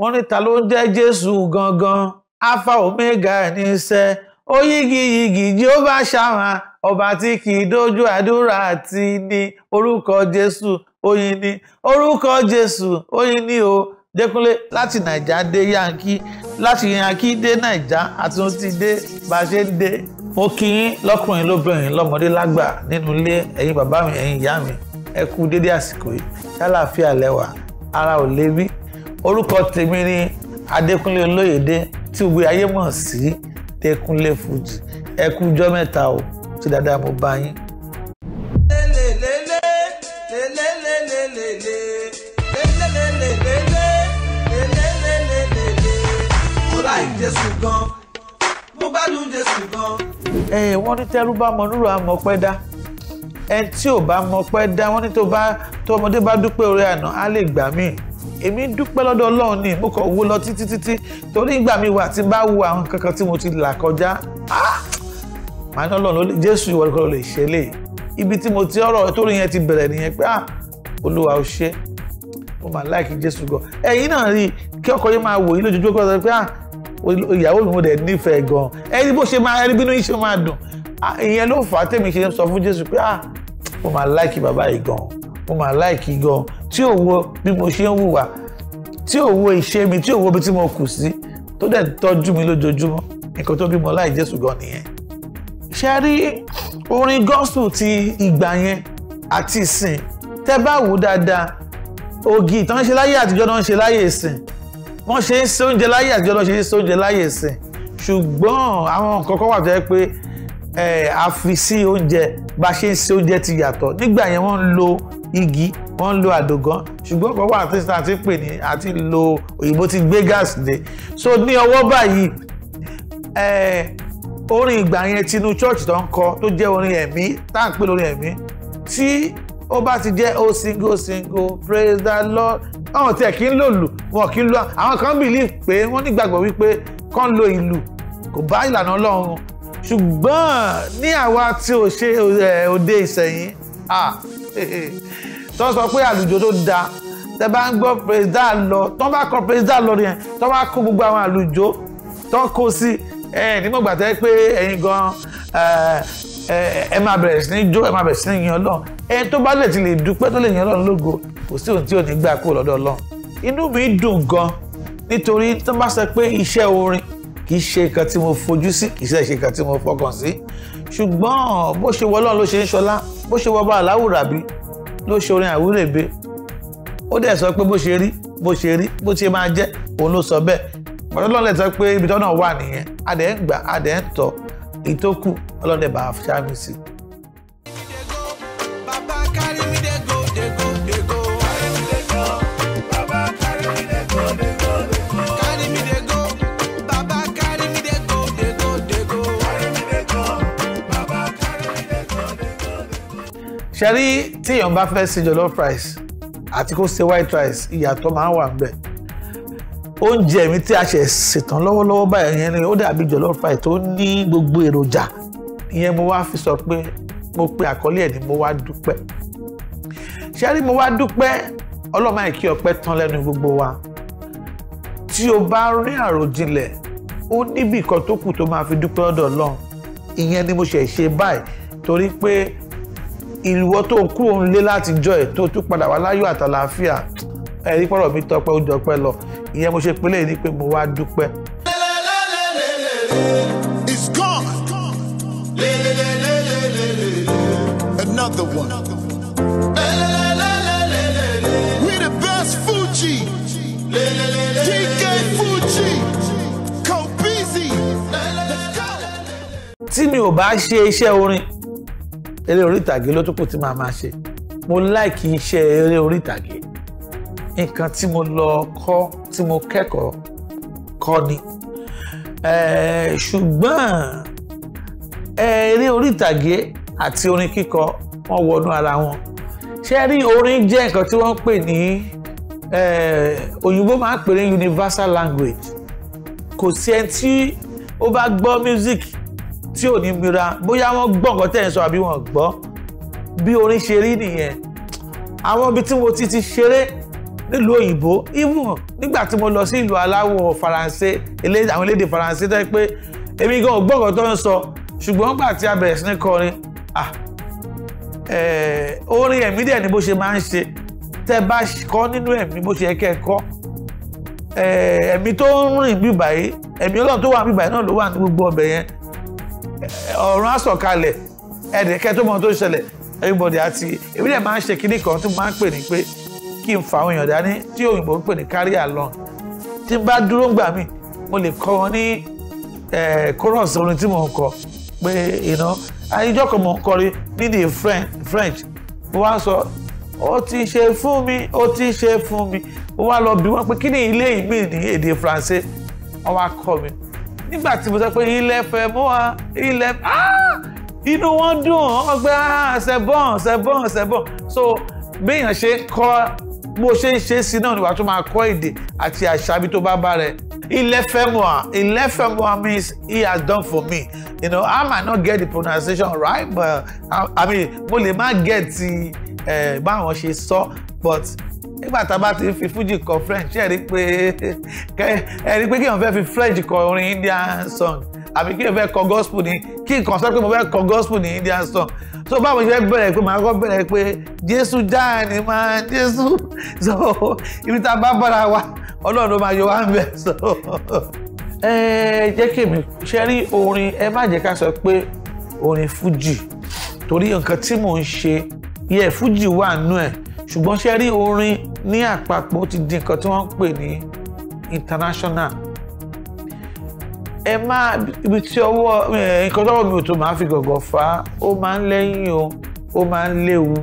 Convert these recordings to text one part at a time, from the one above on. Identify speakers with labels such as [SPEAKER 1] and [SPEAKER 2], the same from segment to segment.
[SPEAKER 1] wọ́n ní ta ló ń jẹ́ Jésù gangan alpha omega ní iṣẹ́ ó yígiyígi Jehovah Shammah ọba tí kì í dójú àdúrà àti ní orúkọ Jésù oyin ní orúkọ Jésù oyin ní o. Dekunle láti Naija dé Yankee láti Yankee dé Naija àti wọ́n ti dé bá a ṣe ń dé. Mo kí yín lọ́kùnrin lóbìnrin lọ́mọdé lágbà nínú ilé ẹ̀yin bàbá mi ẹ̀yin ìyá mi ẹ kú dédé àsìkò yìí ṣàlàáfíà lẹ́wà ara ò lébi. Orúkọ tèmi ni Adekunle Oloyede tí gbogbo ayé mọ̀ sí Dekunle Fuji. Ẹ kú ọjọ́ mẹ́ta o tí dáadáa mo bá yín.
[SPEAKER 2] Jésù gan, mo gbádùn Jésù gan.
[SPEAKER 1] Wọ́n ní tẹ́rú bá mọ núrò àmọ́ pẹ́ dá ẹni tí ò bá mọ pẹ́ dá wọ́n ní tó ọmọdé bá dúpẹ́ orí àná á lè gbà mí. Èmi dúpẹ́ lọ́dọ̀ Ọlọ́run ni mo kàn wó lọ títí torí ìgbà mi wà tí bá wo àwọn kankan tí mo ti là kọjá màá ní Ọlọ́run Jésù ìwọ nìkan ló lè ṣe lè ibi tí mo ti ọ̀rọ̀ torí yẹn ti bẹ̀rẹ̀ nìyẹn pé Olúwa ó ṣe mo máa láìkí Jésù gan. Ẹ̀yin náà rí kí ọkọ yín máa wò yín lójoojúmọ́ pé ìyàwó mi mo dẹ̀ nífẹ̀ẹ́ gan ẹni bó ṣe máa ẹni bínú yín ṣe máa dùn ìyẹn ló fà á tèmi ṣe sọ fún Jésù pé mo máa láìkí bàbá yìí gan mo máa láìkí gan tí ò wo bí mo ṣe ń hùwà tí ò wo ìṣe mi tí ò wo bí tí mo kù sí tó dẹ̀ tọ́jú mi lójoojúmọ́ nǹkan tó bí mo láì Jésù gan nìyẹn. ṣe rí orin gospel ti ìgbà yẹn àti ìsìn tẹ́ bá wò dáadáa ògì ìtàn ṣe láyé àtijọ́ náà ń ṣe láyé ìsìn wọ́n ṣe ń ṣe oúnjẹ láyé àtijọ́ lọ́ ṣe ń ṣe oúnjẹ láyé ìsìn ṣùgbọ́n àwọn nǹkan kan wà tó yẹ pé a fi sí oúnjẹ bá ṣe ń ṣe oúnjẹ ti yàtọ̀ nígbà yẹn wọ́n ń lo igi wọ́n ń lo àdògán ṣùgbọ́n kan wà àti pè ní àti lo òyìnbó ti gbé gáàsì dé so ní ọwọ́ báyìí orin ìgbà yẹn tinú church tó ń kọ tó jẹ́ orin ẹ̀mí tá à ń pè lórin ẹ̀mí tí ó bá ti jẹ́ ó single praise the Lord àwọn tí ẹ̀ kí ń lò lù wọn kì í lo àwọn kan believe pé wọ́n nígbàgbọ́ wípé kán lo ìlù kò bá ìlànà Ọlọ́run ṣùgbọ́n ní àwa tí ò ṣe òde ìsẹ̀yìn tó sọ pé àlùjọ tó da tẹ bá ń gbọ́ praise the Lord tó bá kọ praise the Lord yẹn tó bá kó gbogbo àwọn àlùjọ tó kó sí nígbàgbà tẹ́ pé ẹ̀yin gan ẹ máa bẹ̀rẹ̀ sí ní jó ẹ máa bẹ̀rẹ̀ sí ní yan Ọlọ́run ẹni tó bá lè ti lè dúpẹ́ tó lè yan Ọlọ́run lógo kò sí ohun tí ò ní gbà kúrò lọ́dọ̀ Ọlọ́run. Inú mi dùn gan nítorí tó bá sọ pé iṣẹ́ orin kì í ṣe nǹkan tí mo fojú sí kì í ṣe nǹkan tí mo fọkàn sí ṣùgbọ́n bó ṣe wọ Ọlọ́run ló ṣe ń ṣọlá bó ṣe wọ bá aláwùrábí ló ṣe orin àwúrèbe ó dẹ̀ sọ pé bó ṣe máa jẹ́ òun ló sọ bẹ́ẹ̀ Ọlọ́run lè sọ pé ibi tó náà wà nìyẹn adẹ̀ ń gbà adẹ̀ ń tọ́ ìtókù Ọlọ́run bá a ṣáàmì sí. ṣẹ́rí tí èèyàn bá fẹ́ ṣe jollof rice àti kó ṣe white rice ìyàtọ̀ máa ń wà níbẹ̀. Oúnjẹ mi tí a ṣe ṣètàn lọ́wọ́lọ́wọ́ báyìí yẹn ni ó dàbí jollof rice tó ní gbogbo èròjà ìyẹn mo wá fi sọ pé mo pe àkọlé ẹ̀ ní mo wá dúpẹ́. ṣẹ́rí mo wá dúpẹ́ Ọlọ́run máa kí ọpẹ́ tán lẹ́nu gbogbo wa. Tí o bá rí àròjinlẹ̀ ó níbi kan tó kù tó máa fi dúpẹ́ ọ̀dọ̀ Ọlọ́run ìyẹn ni mo ṣe báyìí torí pé ìwọ tó kú òun lé láti jọ ẹ̀ tó tún padà wá láyọ̀ àtàlàáfíà ẹ̀rí pọ̀rọ̀ mi tọpẹ́ ó jọpẹ́ lọ ìyẹn mo ṣe pélé ní pé mo wá dúpẹ́.
[SPEAKER 3] It's gone. Another one. We the best Fuji. DK Fuji. Kobeezy. Let's go.
[SPEAKER 1] Tí mi ò bá ṣe iṣẹ́ orin eré orí ìtàgé ló tún kù tí màá máa ṣe mo láìkí iṣẹ́ eré orí ìtàgé nǹkan tí mo lọ kọ́ tí mo kẹ́kọ̀ọ́ kọ́ ni ṣùgbọ́n eré orí ìtàgé àti orin kíkọ wọ́n wọnú ara wọn ṣé rí orin jẹ́ nǹkan tí wọ́n ń pè ní òyìnbó máa ń pè ní universal language kò sí ẹni tí ó bá gbọ́ music tí ò ní mira bóyá wọ́n gbọ́ nǹkan tẹ́ ẹ̀ ń sọ àbí wọ́n gbọ́ bí orin ṣe rí nìyẹn àwọn ibi tí mo ti ṣeré nílùú òyìnbó even nígbà tí mo lọ sí ìlú aláwọ̀ Faransé àwọn elédè Faransé tó yẹ pé èmi gan ò gbọ́ nǹkan tó ń sọ ṣùgbọ́n nígbà tí a bẹ̀rẹ̀ sí ní kọrin orin ẹ̀mí dẹ̀ ni bó ṣe máa ń ṣe tẹ́ bá kọ́ nínú ẹ̀mí bó ṣe yẹ kẹ́ ẹ kọ́ ẹ̀mí tó ń rìn bí báyìí ẹ̀mí Ọlọ́run tó wà bí báyìí náà ló wà ní gbogbo ọbẹ̀ yẹn ọ̀run á sọ̀kalẹ̀ ẹ̀ẹ́dẹ̀kẹ́ tó mọ tó ṣẹlẹ̀ everybody àti èmi dẹ̀ máa ń ṣe kinní kan tó máa ń pè ní pé kí n fa àwọn èèyàn dání tí òyìnbó ń pè ní carry along tí n bá dúró ń gbà mí mo lè kọ́ wọn ní chorus orin tí mò ń kọ pé ayíjọ́ kan mò ń kọrin ní French mo wá sọ ó ti ṣe fún mi ó ti ṣe fún mi mo wá lọ bí wọn pé kí ni ilé ìmí ní èdè Faransé wọn wá kọ́ mi nígbà tí mo sọ pé ilẹ̀ fẹ́ mọ́ wa ilẹ̀ inú wọn dùn wọn gbé c'est bon so béèyàn ṣe ń kọ́ bó ṣe ń ṣe sí náà ni wàá tún máa kọ́ èdè àti àṣà bí tó bá bá rẹ̀. Il est fait moi means he has done for me. I might not get the pronunciation right, but I mean, mo lè má get ti báwọn ṣe sọ, but nígbà tá a bá ti fi Fuji kọ French ẹ rí pé kí èèyàn fẹ́ fi French kọ orin Indian song àbí kí èèyàn fẹ́ kọ gospel ní kí nǹkan sọ pé mo fẹ́ kọ gospel ní Indian song so báwo ṣe bẹ̀rẹ̀ pé màá kọ́ bẹ̀rẹ̀ pé Jésù jáàní máa Jésù so ibi tá a bá bára wa Ọlọ́run ló máa yọ wá ń bẹ̀ so jẹ́ kí èmi ṣe rí orin ẹ má jẹ́ ká sọ pé orin Fuji torí nǹkan tí mò ń ṣe yẹ Fuji wà nú ẹ̀ ṣùgbọ́n ṣe rí orin ní àpapọ̀ ti di nǹkan tí wọ́n ń pè ní international ẹ má ibi tí ọwọ́ nǹkan tọ́wọ́ mi ò tó máa fi gọ̀gọ̀ fà á ó máa ń lẹ́yìn o ó máa ń léwu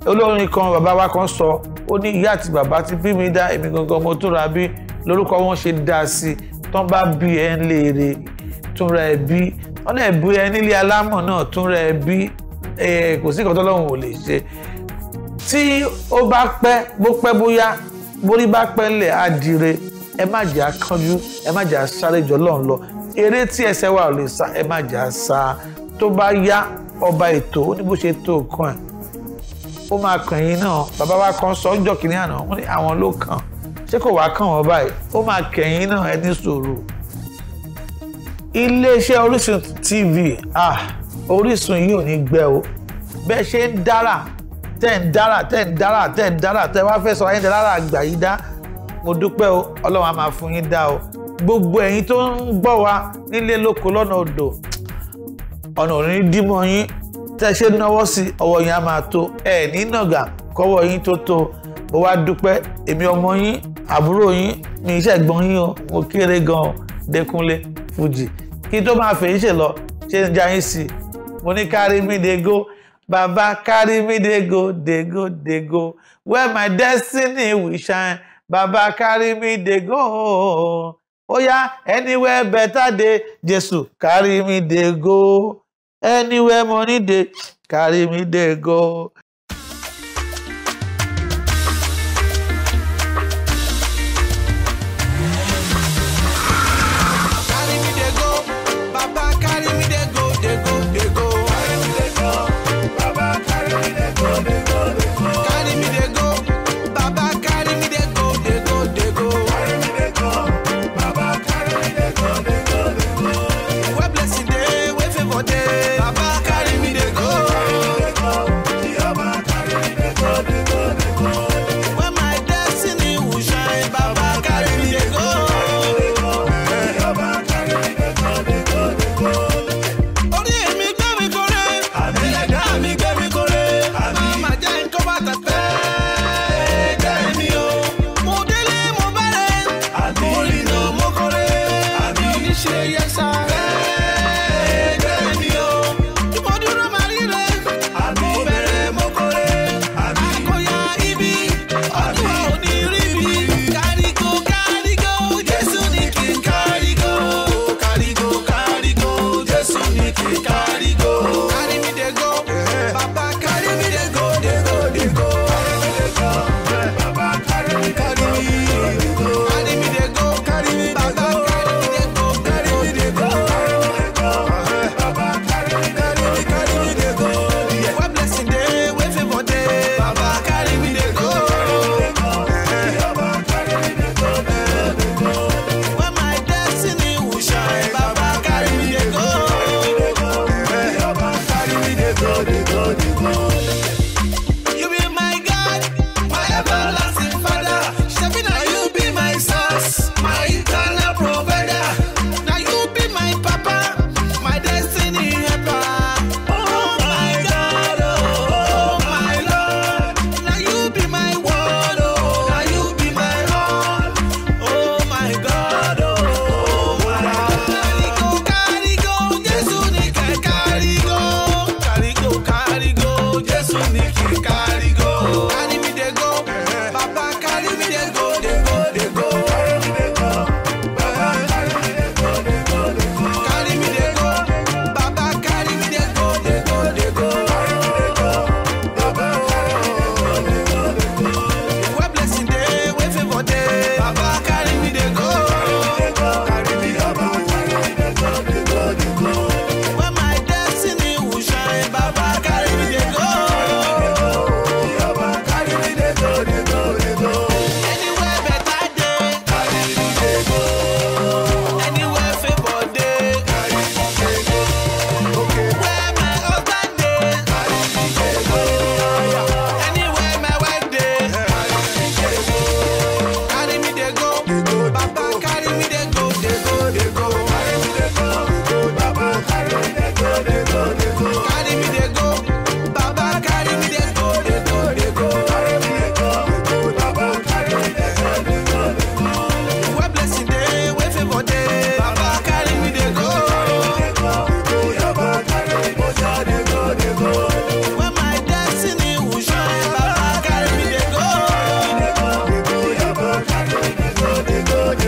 [SPEAKER 1] olórin kan bàbá wa kan sọ ó ní ìyá àti bàbá ti bí mi dá èmi gangan mo tún ra bí lórúkọ wọn ṣe dá sí i tán bá bí ẹ ń léèrè tún ra ẹ bí wọn náà bí ẹ nílé alámọ̀ náà tún ra ẹ bí kò sí nǹkan tọ́lọ́run ò lè ṣe tí ó bá pẹ́ bóyá borí bá pẹ́ ńlẹ̀ á dire ẹ má jà kánjú ẹ má jà sáré jọ lọ́n lọ eré tí ẹsẹ̀ wa ò lè sá ẹ má jà sá tó bá yá ọba ètò ó ní bó ṣe tó kàn ẹ̀ ó máa kàn yín náà bàbá wa kan sọ ọjọ́ kìíní àná wọ́n ní àwọn ló kàn ṣé kò wá kàn wọ́n báyìí ó máa kẹ̀yìn náà ẹ ní sùúrù. iléeṣẹ́ Orisun TV Orisun yìí ò ní gbẹ o bẹ́ẹ̀ ṣe ń dára tẹ́ wá fẹ́ sọ ayé dára àgbà yìí dá mo dúpẹ́ o Ọlọ́run á máa fún yín dá o gbogbo ẹ̀yin tó ń gbọ́ wa nílé lóko lọ́nà odò ọ̀nà òní dímọ̀ yín tẹ́ ṣe náwó sí ọwọ́ yín á máa tó ẹ̀ ní nàgà kọ́wọ́ yín tó tó mo wá dúpẹ́ èmi ọmọ yín àbúrò yín ní iṣẹ́ ẹ̀gbọ́n yín o mo kéré gan-an Dekunle Fuji kí tó máa fèyí ṣe lọ ṣe ń jayín sí i mo ní carry me dey go baba carry me dey go where my destiny will shine baba carry me dey go oya anywhere better dey Jesu carry me dey go anywhere money dey carry me dey go.
[SPEAKER 2] Baba carry me dey go.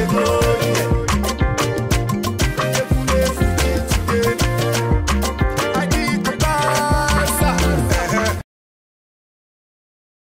[SPEAKER 3] glory.